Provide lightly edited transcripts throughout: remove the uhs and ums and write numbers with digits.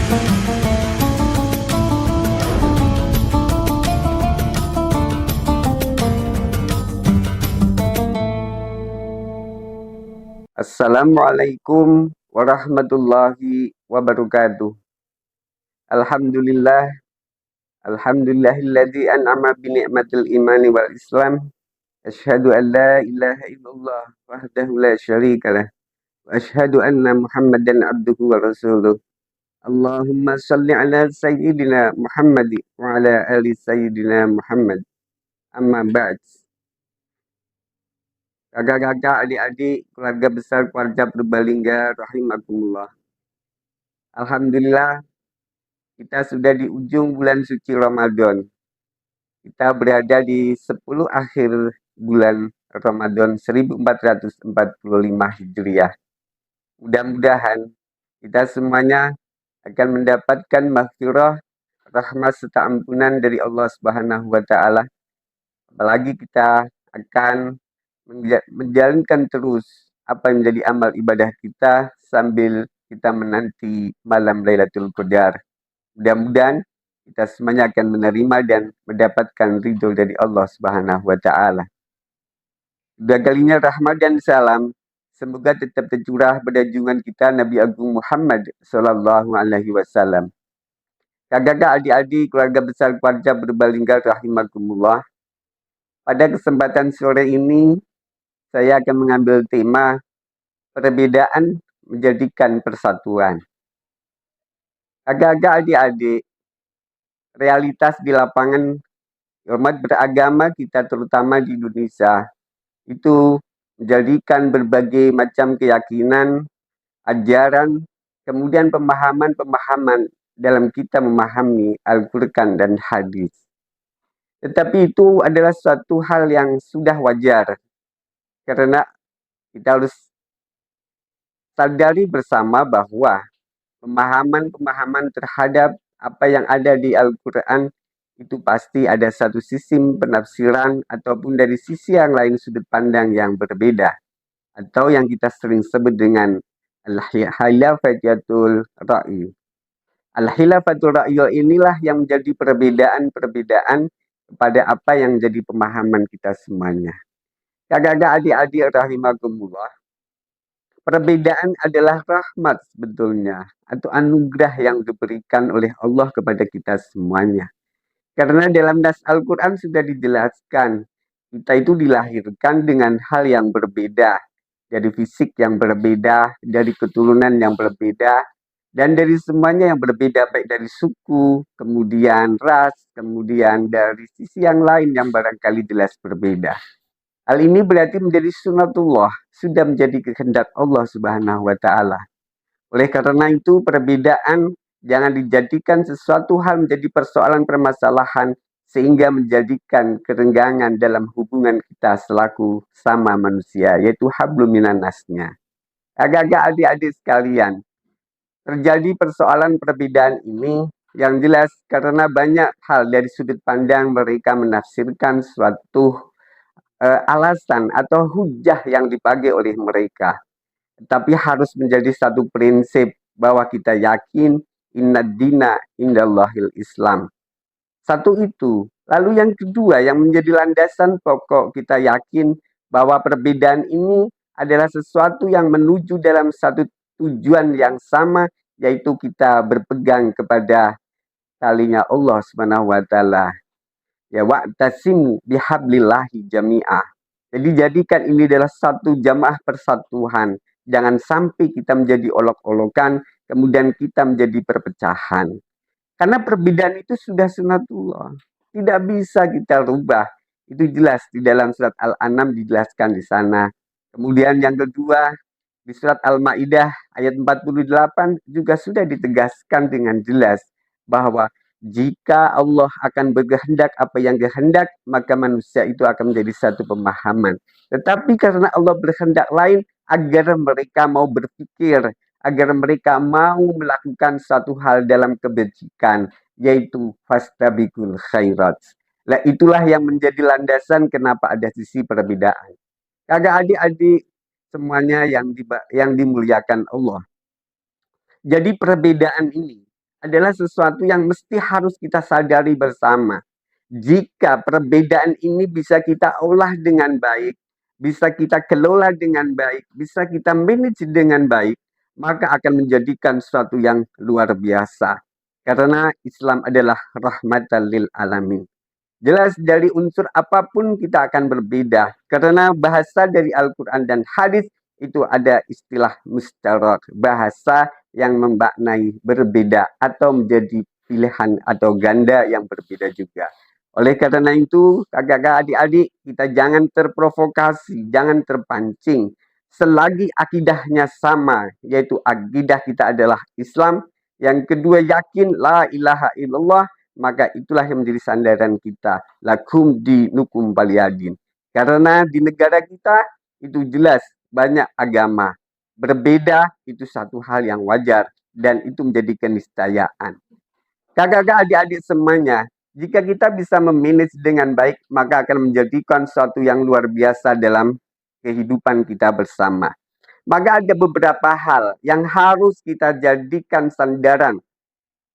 Assalamualaikum warahmatullahi wabarakatuh. Alhamdulillah, alhamdulillahilladzi an'ama bi ni'matil imani wal Islam. Asyhadu an la ilaha illallah wahdahu la syarikalah wa asyhadu anna Muhammadan abduhu wa rasuluh. Allahumma shalli ala sayyidina Muhammad wa ala ali sayyidina Muhammad. Amma ba'd. Kakak-kakak, adik-adik, keluarga besar keluarga Purbalingga rahimakumullah. Alhamdulillah, kita sudah di ujung bulan suci Ramadan. Kita berada di 10 akhir bulan Ramadan 1445 Hijriah. Mudah-mudahan kita semuanya akan mendapatkan maghfirah, rahmat serta ampunan dari Allah Subhanahu wa taala. Apalagi kita akan menjalankan terus apa yang menjadi amal ibadah kita sambil kita menanti malam Lailatul Qadar. Mudah-mudahan kita semuanya akan menerima dan mendapatkan ridho dari Allah Subhanahu wa taala. Dua kalinya rahmat dan salam semoga tetap tercurah pada junjungan kita Nabi Agung Muhammad sallallahu alaihi wasallam. Kakak, adik-adik, keluarga besar keluarga Purbalingga rahimakumullah. Pada kesempatan sore ini saya akan mengambil tema perbedaan menjadikan persatuan. Kakak, adik-adik, realitas di lapangan umat beragama kita terutama di Indonesia itu menjadikan berbagai macam keyakinan, ajaran, kemudian pemahaman-pemahaman dalam kita memahami Al-Quran dan hadis. Tetapi itu adalah suatu hal yang sudah wajar karena kita harus sadari bersama bahwa pemahaman-pemahaman terhadap apa yang ada di Al-Quran itu pasti ada satu sisi penafsiran ataupun dari sisi yang lain sudut pandang yang berbeda atau yang kita sering sebut dengan al-khilafatul ra'yi. Al-khilafatul ra'yi inilah yang menjadi perbedaan-perbedaan kepada apa yang menjadi pemahaman kita semuanya. Kakak, adik-adik rahimakumullah, perbedaan adalah rahmat sebetulnya atau anugerah yang diberikan oleh Allah kepada kita semuanya. Karena dalam nas Al-Quran sudah dijelaskan, kita itu dilahirkan dengan hal yang berbeda, dari fisik yang berbeda, dari keturunan yang berbeda, dan dari semuanya yang berbeda, baik dari suku, kemudian ras, kemudian dari sisi yang lain yang barangkali jelas berbeda. Hal ini berarti menjadi sunatullah, sudah menjadi kehendak Allah Subhanahu wa taala. Oleh karena itu, perbedaan jangan dijadikan sesuatu hal menjadi persoalan permasalahan sehingga menjadikan kerenggangan dalam hubungan kita selaku sama manusia, yaitu hablum minan nasnya. Agak-agak adik-adik sekalian, terjadi persoalan perbedaan ini yang jelas karena banyak hal dari sudut pandang mereka menafsirkan suatu alasan atau hujah yang dipakai oleh mereka. Tapi harus menjadi satu prinsip bahwa kita yakin inna dina indallahil Islam. Satu itu. Lalu yang kedua yang menjadi landasan pokok kita yakin bahwa perbedaan ini adalah sesuatu yang menuju dalam satu tujuan yang sama, yaitu kita berpegang kepada talinya Allah Subhanahu wa taala. Ya wa'tasimu bihablillahi jami'ah. Jadi jadikan ini adalah satu jamaah persatuan. Jangan sampai kita menjadi olok-olokan, kemudian kita menjadi perpecahan. Karena perbedaan itu sudah sunatullah. Tidak bisa kita rubah. Itu jelas di dalam surat Al-An'am dijelaskan di sana. Kemudian yang kedua, di surat Al-Maidah ayat 48 juga sudah ditegaskan dengan jelas bahwa jika Allah akan berkehendak apa yang kehendak, maka manusia itu akan menjadi satu pemahaman. Tetapi karena Allah berkehendak lain, agar mereka mau berpikir, agar mereka mau melakukan satu hal dalam kebajikan, yaitu fastabiqul khairat. Nah, itulah yang menjadi landasan kenapa ada sisi perbedaan. Kakak adik-adik semuanya yang dimuliakan Allah. Jadi perbedaan ini adalah sesuatu yang mesti harus kita sadari bersama. Jika perbedaan ini bisa kita olah dengan baik, bisa kita kelola dengan baik, bisa kita manage dengan baik, maka akan menjadikan sesuatu yang luar biasa. Karena Islam adalah rahmatan lil alamin. Jelas dari unsur apapun kita akan berbeda. Karena bahasa dari Al-Quran dan hadis itu ada istilah mustarak. Bahasa yang memaknai berbeda atau menjadi pilihan atau ganda yang berbeda juga. Oleh karena itu, kakak-kakak adik-adik, kita jangan terprovokasi, jangan terpancing. Selagi akidahnya sama, yaitu akidah kita adalah Islam. Yang kedua, yakin la ilaha illallah, maka itulah yang menjadi sandaran kita. Lakum dinukum waliyadin. Karena di negara kita itu jelas banyak agama. Berbeda itu satu hal yang wajar dan itu menjadi keniscayaan. Kakak-kakak adik-adik semuanya, jika kita bisa memanage dengan baik, maka akan menjadikan sesuatu yang luar biasa dalam kehidupan kita bersama. Maka ada beberapa hal yang harus kita jadikan sandaran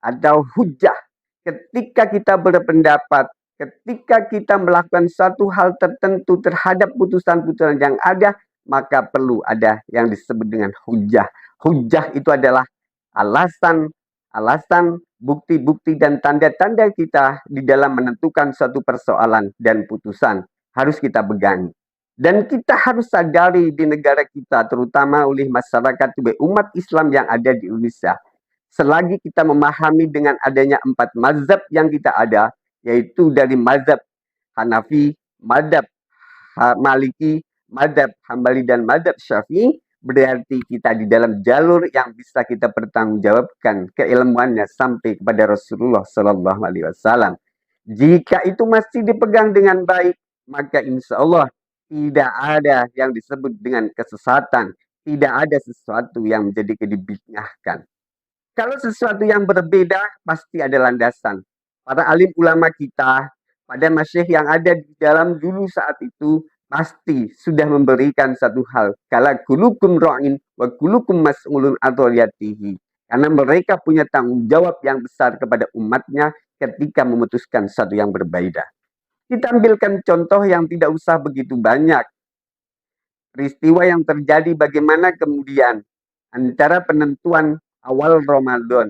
atau hujah ketika kita berpendapat, ketika kita melakukan satu hal tertentu terhadap putusan-putusan yang ada, maka perlu ada yang disebut dengan hujah. Hujah itu adalah alasan, bukti-bukti dan tanda-tanda kita di dalam menentukan suatu persoalan dan putusan. Harus kita pegangi. Dan kita harus sadari di negara kita, terutama oleh masyarakat umat Islam yang ada di Indonesia, selagi kita memahami dengan adanya 4 mazhab yang kita ada, yaitu dari mazhab Hanafi, mazhab Maliki, mazhab Hambali, dan mazhab Syafi'i, berarti kita di dalam jalur yang bisa kita pertanggungjawabkan keilmuannya sampai kepada Rasulullah Shallallahu Alaihi Wasallam. Jika itu masih dipegang dengan baik, maka insya Allah tidak ada yang disebut dengan kesesatan, tidak ada sesuatu yang menjadi kedibid'ahkan. Kalau sesuatu yang berbeda, pasti ada landasan. Para alim ulama kita, pada masyayikh yang ada di dalam dulu saat itu, pasti sudah memberikan satu hal. Kala kulukum ra'in wa kulukum mas'ulun adoliyatihi. Karena mereka punya tanggung jawab yang besar kepada umatnya ketika memutuskan satu yang berbeda. Kita ambilkan contoh yang tidak usah begitu banyak. Peristiwa yang terjadi bagaimana kemudian antara penentuan awal Ramadan.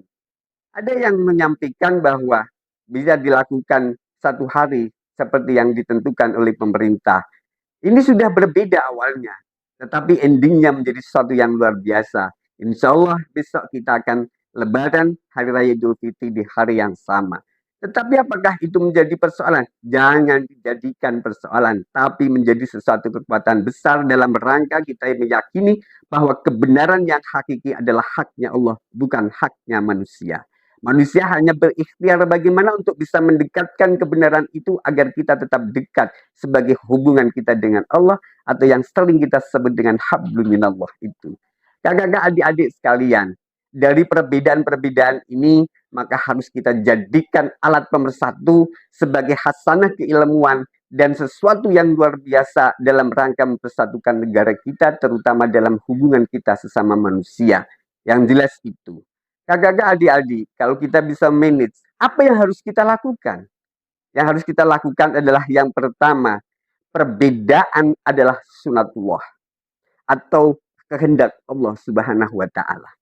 Ada yang menyampaikan bahwa bisa dilakukan satu hari seperti yang ditentukan oleh pemerintah. Ini sudah berbeda awalnya, tetapi endingnya menjadi sesuatu yang luar biasa. Insya Allah besok kita akan lebaran Hari Raya Idul Fitri di hari yang sama. Tetapi apakah itu menjadi persoalan? Jangan dijadikan persoalan, tapi menjadi sesuatu kekuatan besar dalam rangka kita meyakini bahwa kebenaran yang hakiki adalah haknya Allah, bukan haknya manusia. Manusia hanya berikhtiar bagaimana untuk bisa mendekatkan kebenaran itu agar kita tetap dekat sebagai hubungan kita dengan Allah atau yang sering kita sebut dengan hablum minallah itu. Kakak-kakak adik-adik sekalian, dari perbedaan-perbedaan ini maka harus kita jadikan alat pemersatu sebagai hasanah keilmuan dan sesuatu yang luar biasa dalam rangka mempersatukan negara kita, terutama dalam hubungan kita sesama manusia. Yang jelas itu. Kakak-kakak adik-adik, kalau kita bisa manage, apa yang harus kita lakukan? Yang harus kita lakukan adalah yang pertama, perbedaan adalah sunatullah atau kehendak Allah Subhanahu wa taala.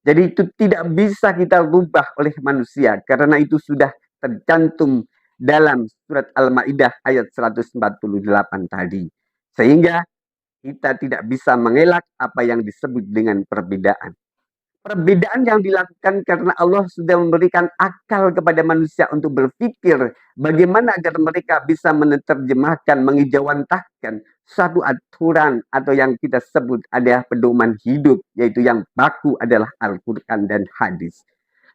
Jadi itu tidak bisa kita rubah oleh manusia karena itu sudah tercantum dalam surat Al-Maidah ayat 148 tadi. Sehingga kita tidak bisa mengelak apa yang disebut dengan perbedaan. Perbedaan yang dilakukan karena Allah sudah memberikan akal kepada manusia untuk berpikir bagaimana agar mereka bisa menerjemahkan, mengijawantahkan satu aturan atau yang kita sebut adalah pedoman hidup, yaitu yang baku adalah Al-Quran dan hadis.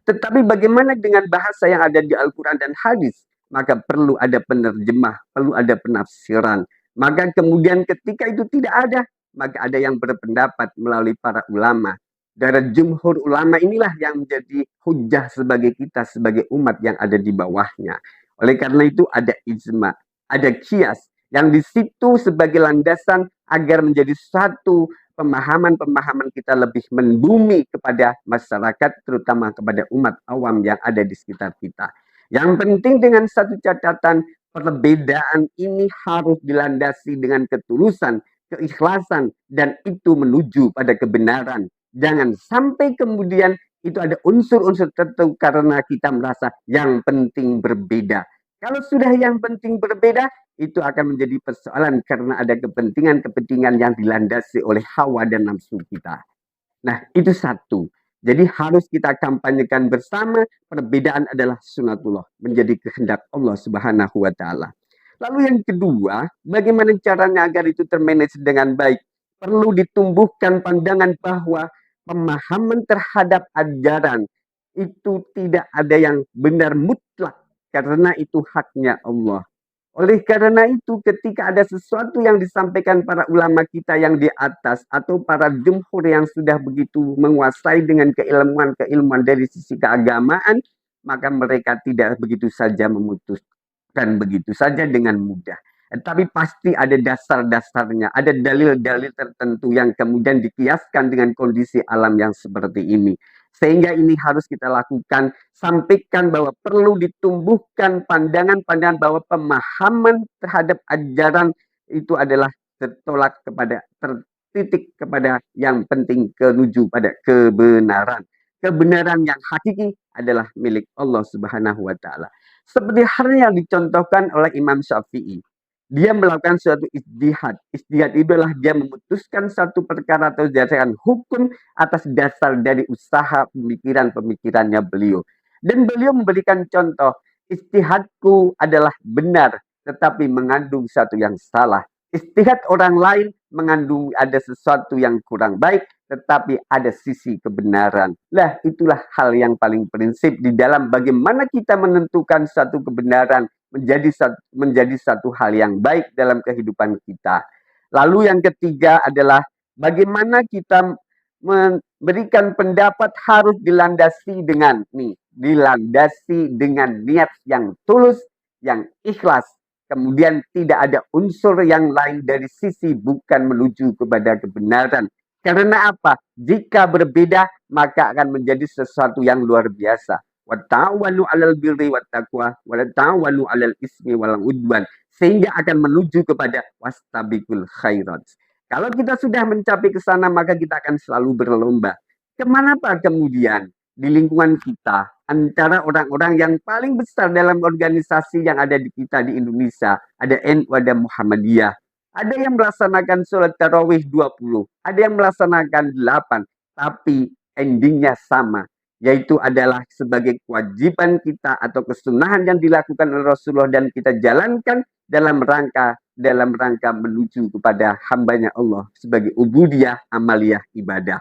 Tetapi bagaimana dengan bahasa yang ada di Al-Quran dan hadis? Maka perlu ada penerjemah, perlu ada penafsiran. Maka kemudian ketika itu tidak ada, maka ada yang berpendapat melalui para ulama. Dari jumhur ulama inilah yang menjadi hujah sebagai kita, sebagai umat yang ada di bawahnya. Oleh karena itu ada ijma, ada kias, yang di situ sebagai landasan agar menjadi satu pemahaman-pemahaman kita lebih membumi kepada masyarakat, terutama kepada umat awam yang ada di sekitar kita. Yang penting dengan satu catatan, perbedaan ini harus dilandasi dengan ketulusan, keikhlasan, dan itu menuju pada kebenaran. Jangan sampai kemudian itu ada unsur-unsur tertentu karena kita merasa yang penting berbeda. Kalau sudah yang penting berbeda, itu akan menjadi persoalan karena ada kepentingan-kepentingan yang dilandasi oleh hawa dan nafsu kita. Nah, itu satu. Jadi harus kita kampanyekan bersama, perbedaan adalah sunatullah, menjadi kehendak Allah Subhanahu wa taala. Lalu yang kedua, bagaimana caranya agar itu termanage dengan baik? Perlu ditumbuhkan pandangan bahwa pemahaman terhadap ajaran itu tidak ada yang benar mutlak karena itu haknya Allah. Oleh karena itu, ketika ada sesuatu yang disampaikan para ulama kita yang di atas atau para jumhur yang sudah begitu menguasai dengan keilmuan-keilmuan dari sisi keagamaan, maka mereka tidak begitu saja memutuskan begitu saja dengan mudah. Tapi pasti ada dasar-dasarnya, ada dalil-dalil tertentu yang kemudian dikiaskan dengan kondisi alam yang seperti ini. Sehingga ini harus kita lakukan, sampaikan bahwa perlu ditumbuhkan pandangan-pandangan bahwa pemahaman terhadap ajaran itu adalah tertolak kepada, tertitik kepada yang penting menuju pada kebenaran. Kebenaran yang hakiki adalah milik Allah Subhanahu wa taala. Seperti halnya yang dicontohkan oleh Imam Syafi'i. Dia melakukan suatu ijtihad. Ijtihad itu adalah dia memutuskan satu perkara atau berdasarkan hukum atas dasar dari usaha pemikiran-pemikirannya beliau. Dan beliau memberikan contoh, ijtihadku adalah benar, tetapi mengandung satu yang salah. Ijtihad orang lain mengandung ada sesuatu yang kurang baik, tetapi ada sisi kebenaran. Lah, itulah hal yang paling prinsip di dalam bagaimana kita menentukan satu kebenaran menjadi satu hal yang baik dalam kehidupan kita. Lalu yang ketiga adalah bagaimana kita memberikan pendapat harus dilandasi dengan niat yang tulus, yang ikhlas. Kemudian tidak ada unsur yang lain dari sisi bukan menuju kepada kebenaran. Karena apa? Jika berbeda, maka akan menjadi sesuatu yang luar biasa. Wata'awanu 'alal birri wat taqwa wa la ta'awanu 'alal ismi wal udwan, sehingga akan menuju kepada wastabiqul khairat. Kalau kita sudah mencapai ke sana, maka kita akan selalu berlomba. Kemana Pak kemudian? Di lingkungan kita, antara orang-orang yang paling besar dalam organisasi yang ada di kita di Indonesia, ada NU, ada Muhammadiyah. Ada yang melaksanakan sholat tarawih 20, ada yang melaksanakan 8, tapi endingnya sama, yaitu adalah sebagai kewajiban kita atau kesunahan yang dilakukan oleh Rasulullah dan kita jalankan dalam rangka menuju kepada hambanya Allah sebagai ubudiyah, amaliyah, ibadah.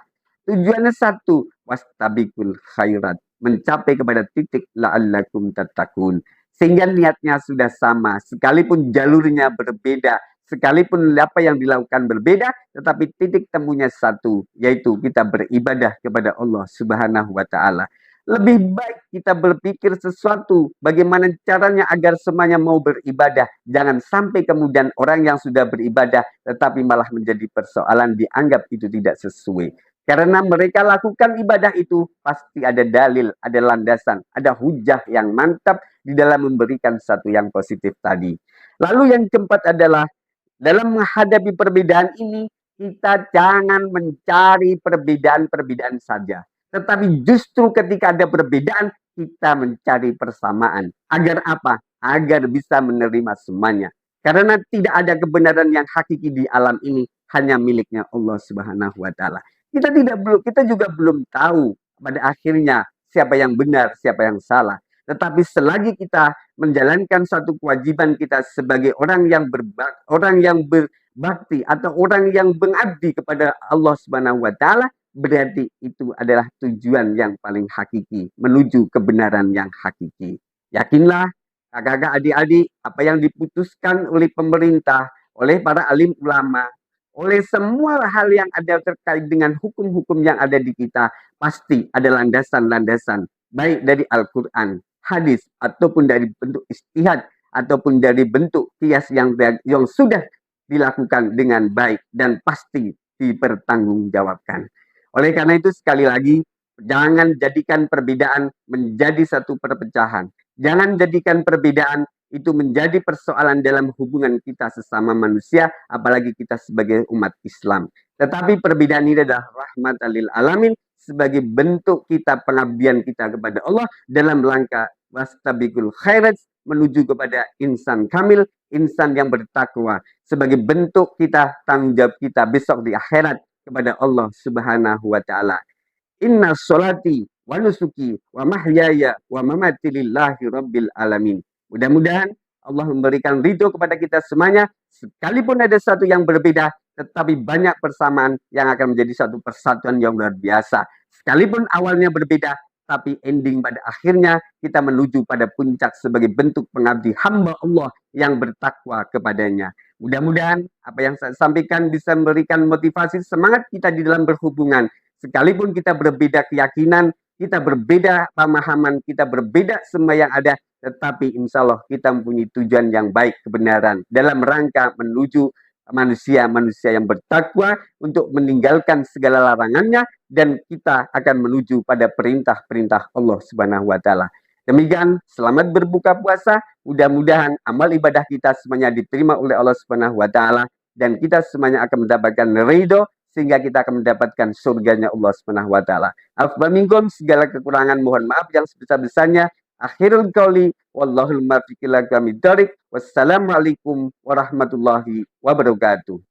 Tujuannya satu, wastabiqul khairat, mencapai kepada titik la'allakum tattaqun. Sehingga niatnya sudah sama, sekalipun jalurnya berbeda, sekalipun apa yang dilakukan berbeda, tetapi titik temunya satu, yaitu kita beribadah kepada Allah Subhanahu wa taala. Lebih baik kita berpikir sesuatu bagaimana caranya agar semuanya mau beribadah. Jangan sampai kemudian orang yang sudah beribadah tetapi malah menjadi persoalan, dianggap itu tidak sesuai. Karena mereka lakukan ibadah itu pasti ada dalil, ada landasan, ada hujah yang mantap di dalam memberikan satu yang positif tadi. Lalu yang keempat adalah dalam menghadapi perbedaan ini, kita jangan mencari perbedaan-perbedaan saja. Tetapi justru ketika ada perbedaan, kita mencari persamaan. Agar apa? Agar bisa menerima semuanya. Karena tidak ada kebenaran yang hakiki di alam ini, hanya miliknya Allah Subhanahu wa taala. Kita juga belum tahu pada akhirnya siapa yang benar, siapa yang salah. Tetapi selagi kita menjalankan satu kewajiban kita sebagai orang yang berbakti atau orang yang mengabdi kepada Allah Subhanahu wa taala, berarti itu adalah tujuan yang paling hakiki, menuju kebenaran yang hakiki. Yakinlah kakak-kakak, adik-adik, apa yang diputuskan oleh pemerintah, oleh para alim ulama, oleh semua hal yang ada terkait dengan hukum-hukum yang ada di kita, pasti ada landasan-landasan, baik dari Al-Quran, hadis, ataupun dari bentuk ijtihad, ataupun dari bentuk kias yang sudah dilakukan dengan baik, dan pasti dipertanggungjawabkan. Oleh karena itu sekali lagi, jangan jadikan perbedaan menjadi satu perpecahan. Jangan jadikan perbedaan itu menjadi persoalan dalam hubungan kita sesama manusia, apalagi kita sebagai umat Islam. Tetapi perbedaan ini adalah rahmatan lil alamin, sebagai bentuk kita pengabdian kita kepada Allah dalam rangka wastabiqul khairat, menuju kepada insan kamil, insan yang bertakwa, sebagai bentuk kita tanggung jawab kita besok di akhirat kepada Allah Subhanahu wa taala. Inna sholati wa nusuki wa mahyaya wa mamati lillahi rabbil alamin. Mudah-mudahan Allah memberikan ridho kepada kita semuanya, sekalipun ada satu yang berbeda, tetapi banyak persamaan yang akan menjadi satu persatuan yang luar biasa. Sekalipun awalnya berbeda, tapi ending pada akhirnya kita menuju pada puncak sebagai bentuk pengabdi hamba Allah yang bertakwa kepadanya. Mudah-mudahan apa yang saya sampaikan bisa memberikan motivasi semangat kita di dalam berhubungan. Sekalipun kita berbeda keyakinan, kita berbeda pemahaman, kita berbeda semua yang ada, tetapi insya Allah kita mempunyai tujuan yang baik, kebenaran, dalam rangka menuju manusia-manusia yang bertakwa untuk meninggalkan segala larangannya, dan kita akan menuju pada perintah-perintah Allah Subhanahu wa taala. Demikian, selamat berbuka puasa. Mudah-mudahan amal ibadah kita semuanya diterima oleh Allah Subhanahu wa taala, dan kita semuanya akan mendapatkan ridho, sehingga kita akan mendapatkan surganya Allah Subhanahu wa taala. Afwa minkum, segala kekurangan mohon maaf yang sebesar-besarnya. Akhirul qauli wallahul muwaffiq ila aqwamit thoriq. Wassalamualaikum warahmatullahi wabarakatuh.